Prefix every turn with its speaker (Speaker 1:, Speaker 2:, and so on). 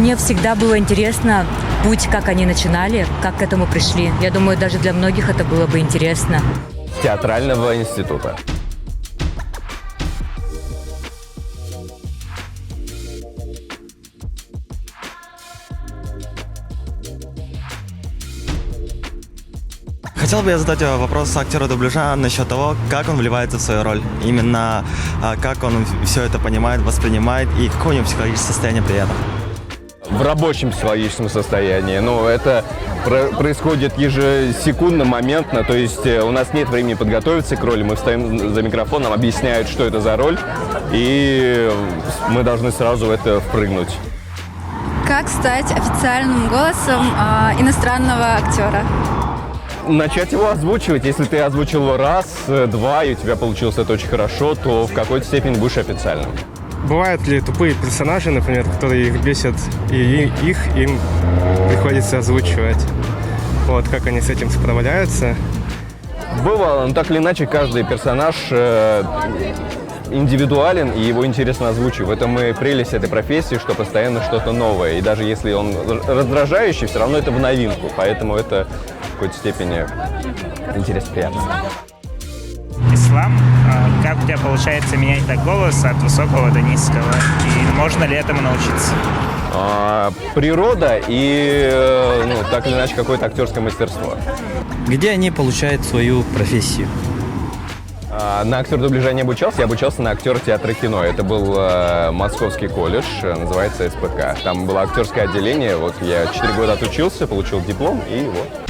Speaker 1: Мне всегда было интересно путь, как они начинали, как к этому пришли. Я думаю, даже для многих это было бы интересно.
Speaker 2: Театрального института.
Speaker 3: Хотел бы я задать вопрос актеру дубляжа насчет того, как он вливается в свою роль. Именно как он все это понимает, воспринимает и какое у него психологическое состояние при этом.
Speaker 2: В рабочем психологическом состоянии. Но это происходит ежесекундно, моментно. То есть у нас нет времени подготовиться к роли. Мы встаем за микрофоном, объясняют, что это за роль. И мы должны сразу в это впрыгнуть.
Speaker 4: Как стать официальным голосом иностранного актера?
Speaker 2: Начать его озвучивать. Если ты озвучил его раз, два, и у тебя получилось это очень хорошо, то в какой-то степени будешь официальным.
Speaker 5: Бывают ли тупые персонажи, например, которые их бесят, и им приходится озвучивать? Вот, как они с этим справляются?
Speaker 2: Бывало, но так или иначе каждый персонаж индивидуален, и его интересно озвучивать. В этом и прелесть этой профессии, что постоянно что-то новое. И даже если он раздражающий, все равно это в новинку. Поэтому это в какой-то степени интересно, приятно.
Speaker 6: Ислам. Как у тебя получается менять так голос от высокого до низкого? И можно ли этому научиться?
Speaker 2: Природа и, так или иначе, какое-то актерское мастерство.
Speaker 7: Где они получают свою профессию?
Speaker 2: На актер дубляжа не обучался, я обучался на актера театра и кино. Это был Московский колледж, называется СПК. Там было актерское отделение, вот я 4 года отучился, получил диплом и вот.